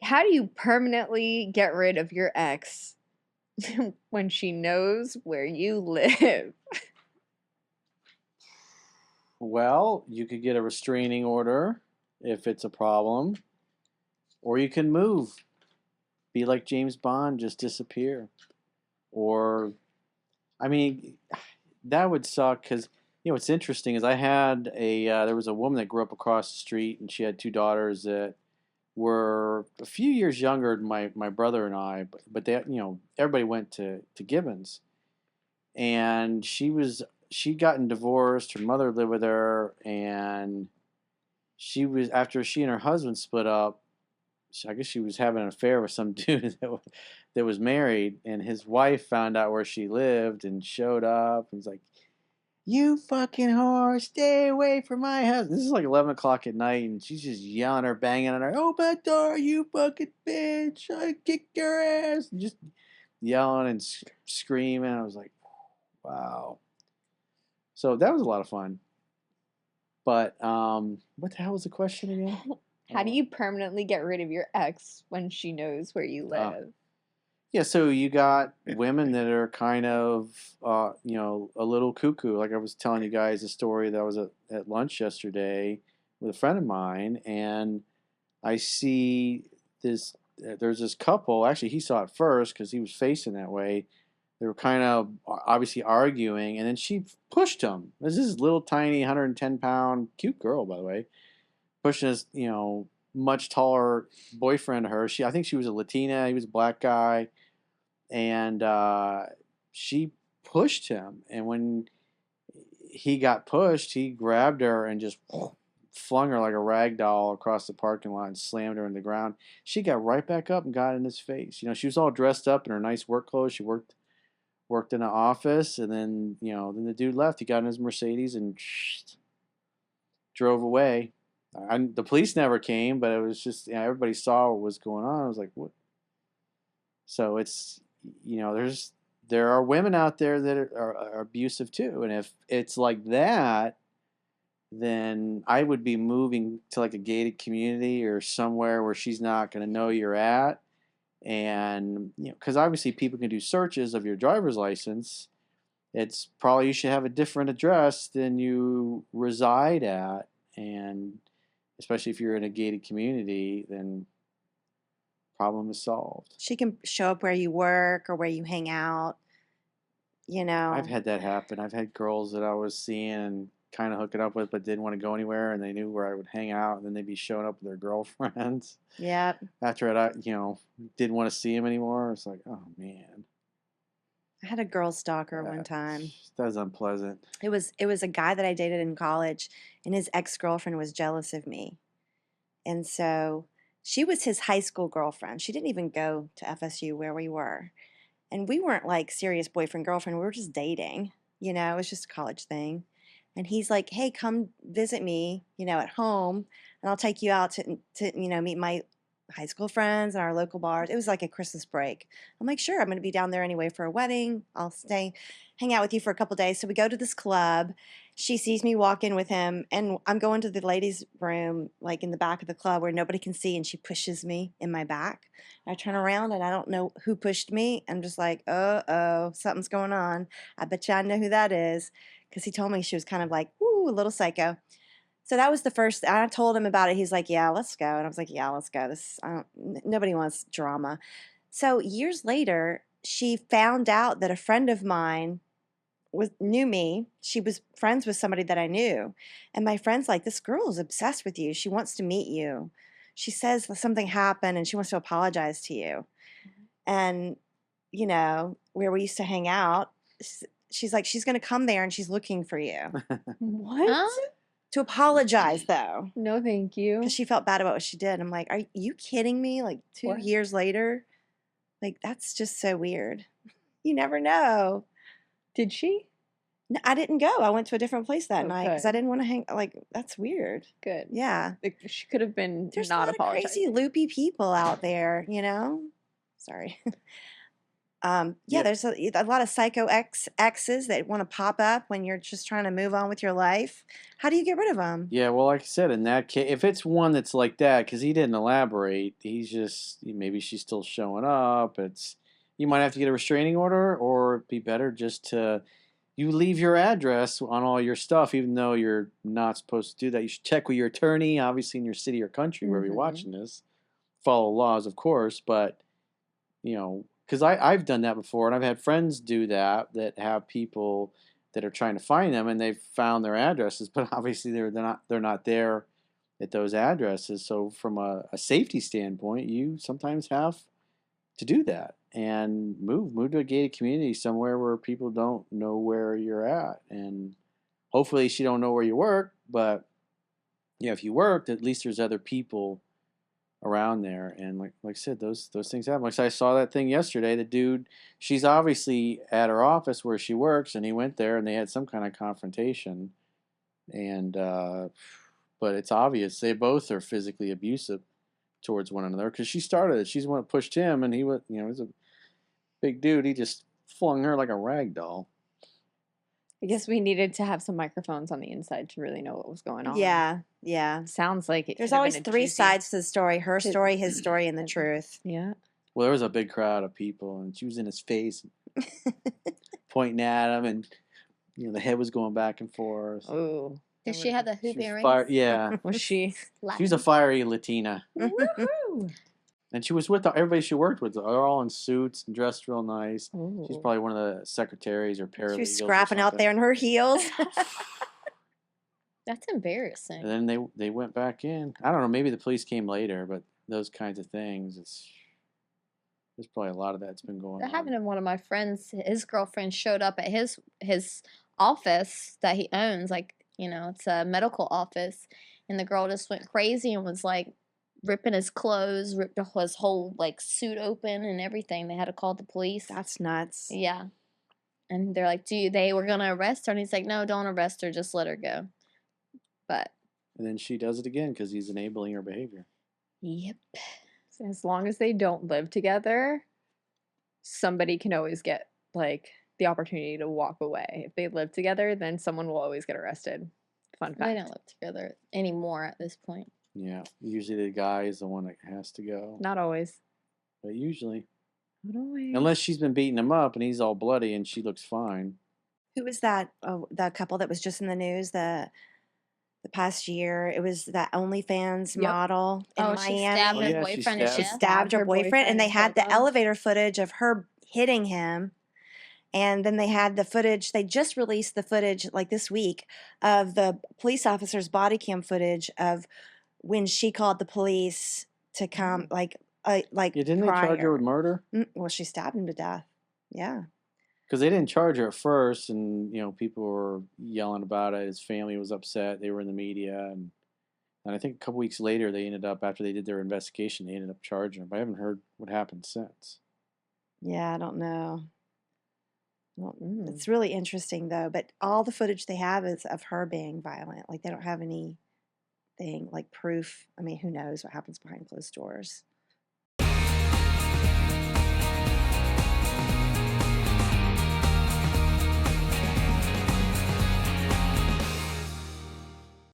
How do you permanently get rid of your ex when she knows where you live? Well, you could get a restraining order if it's a problem, or you can move. Be like James Bond, just disappear. Or, I mean, that would suck because what's interesting is I had there was a woman that grew up across the street, and she had two daughters that were a few years younger than my brother and I, but they everybody went to Gibbons, and she'd gotten divorced. Her mother lived with her, and she was after she and her husband split up. I guess she was having an affair with some dude that was married, and his wife found out where she lived and showed up and was like, "You fucking whore, stay away from my house." This is like 11 o'clock at night, and she's just yelling her, banging on her, "Open the door, you fucking bitch! I kick your ass!" And just yelling and screaming. I was like, wow. So that was a lot of fun. But what the hell was the question again? How do you permanently get rid of your ex when she knows where you Uh, live? yeah, so you got women that are kind of, a little cuckoo. Like I was telling you guys a story that I was at lunch yesterday with a friend of mine, and I see this. There's this couple. Actually, he saw it first because he was facing that way. They were kind of obviously arguing, and then she pushed him. This is little tiny 110-pound cute girl, by the way, pushing his much taller boyfriend to her. I think she was a Latina. He was a black guy, and she pushed him. And when he got pushed, he grabbed her and just flung her like a rag doll across the parking lot and slammed her in the ground. She got right back up and got in his face. She was all dressed up in her nice work clothes. She worked in an office, and then the dude left. He got in his Mercedes and drove away. The police never came, but it was just everybody saw what was going on. I was like, what? So it's there are women out there that are abusive too, and if it's like that, then I would be moving to like a gated community or somewhere where she's not going to know you're at, and because obviously people can do searches of your driver's license. It's probably you should have a different address than you reside at, and especially if you're in a gated community, then problem is solved. She can show up where you work or where you hang out, I've had that happen. I've had girls that I was seeing and kind of hooking up with, but didn't want to go anywhere, and they knew where I would hang out, and then they'd be showing up with their girlfriends Yep. after I, didn't want to see them anymore. It's like, oh man, I had a girl stalker one time. that was unpleasant. It was a guy that I dated in college, and his ex-girlfriend was jealous of me. And so she was his high school girlfriend. She didn't even go to FSU where we were. And we weren't like serious boyfriend girlfriend. We were just dating. It was just a college thing. And he's like, "Hey, come visit me, at home, and I'll take you out to meet my high school friends and our local bars." It was like a Christmas break. I'm like, "Sure, I'm going to be down there anyway for a wedding. I'll stay, hang out with you for a couple days." So we go to this club. She sees me walk in with him, and I'm going to the ladies' room, like in the back of the club where nobody can see, and she pushes me in my back. I turn around, and I don't know who pushed me. I'm just like, uh-oh, something's going on. I bet you I know who that is, because he told me she was kind of like, woo, a little psycho. So that was the first. I told him about it. He's like, "Yeah, let's go." And I was like, "Yeah, let's go. Nobody wants drama." So years later, she found out that a friend of mine knew me. She was friends with somebody that I knew, and my friend's like, "This girl is obsessed with you. She wants to meet you. She says something happened, and she wants to apologize to you." And where we used to hang out, she's like, she's going to come there, and she's looking for you. What? Huh? To apologize, though. No, thank you. Because she felt bad about what she did. I'm like, are you kidding me? Like 2 years later? Like, that's just so weird. You never know. Did she? No, I didn't go. I went to a different place that night because I good. didn't want to hang. Like, that's weird. Good. Yeah. She could have been There's not a lot of crazy, apologizing. loopy people out there, Sorry. Yeah, Yeah. there's a lot of psycho exes that want to pop up when you're just trying to move on with your life. How do you get rid of them? Yeah, well, like I said, in that case, if it's one that's like that, because he didn't elaborate, he's just maybe she's still showing up. You might have to get a restraining order, or it'd be better just to you leave your address on all your stuff, even though you're not supposed to do that. You should check with your attorney, obviously in your city or country wherever you're Mm-hmm. watching this. Follow laws, of course, but because I've done that before, and I've had friends do that have people that are trying to find them, and they've found their addresses, but obviously they're not there at those addresses. So from a safety standpoint, you sometimes have to do that and move to a gated community somewhere where people don't know where you're at, and hopefully she don't know where you work, but if you worked, at least there's other people around there. And like I said, those things happen. Like I saw that thing yesterday. The dude, she's obviously at her office where she works, and he went there and they had some kind of confrontation. And but it's obvious they both are physically abusive towards one another because she started it. She's the one that pushed him, and he was he's a big dude. He just flung her like a rag doll. I guess we needed to have some microphones on the inside to really know what was going on. Yeah, yeah. Sounds like it There's could have always been a three juicy- sides to the story: her story, his story, and the and- truth. Yeah. Well, there was a big crowd of people, and she was in his face, pointing at him, and the head was going back and forth. Oh. Did she have the She hoop was earrings? yeah, Was she? she was a fiery Latina. Woohoo! And she was with everybody she worked with. They're all in suits and dressed real nice. She's Ooh. probably one of the secretaries or She paralegals. was scrapping out there in her heels. That's embarrassing. And then they went back in. I don't know. Maybe the police came later, but those kinds of things, there's probably a lot of that's been going That on. happened to one of my friends. His girlfriend showed up at his office that he owns. Like, it's a medical office. And the girl just went crazy and was like ripping his clothes, ripped his whole like suit open and everything. They had to call the police. That's nuts. Yeah. And they're like, they were going to arrest her. And he's like, no, don't arrest her. Just let her go. But. And then she does it again because he's enabling her behavior. Yep. As long as they don't live together, somebody can always get like the opportunity to walk away. If they live together, then someone will always get arrested. Fun fact. They don't live together anymore at this point. Yeah. Usually the guy is the one that has to go. Not always. But usually. Not always. Unless she's been beating him up and he's all bloody and she looks fine. Who was that? Oh, the couple that was just in the news the past year. It was that OnlyFans Yep. model in She Miami. stabbed Oh, her yeah, she boyfriend to stabbed- She death. stabbed her boyfriend, and they had the killed him. elevator footage of her hitting him. And then they had the footage. They just released the footage like this week of the police officer's body cam footage of when she called the police to come, like Yeah, didn't they charge her prior. with murder? Well, she stabbed him to death. Yeah. Because they didn't charge her at first, and people were yelling about it. His family was upset. They were in the media, and I think a couple weeks later, they ended up, after they did their investigation, they ended up charging her. But I haven't heard what happened since. Yeah, I don't know. Well, Mm. it's really interesting though. But all the footage they have is of her being violent. Like they don't have anything like proof. I mean, who knows what happens behind closed doors?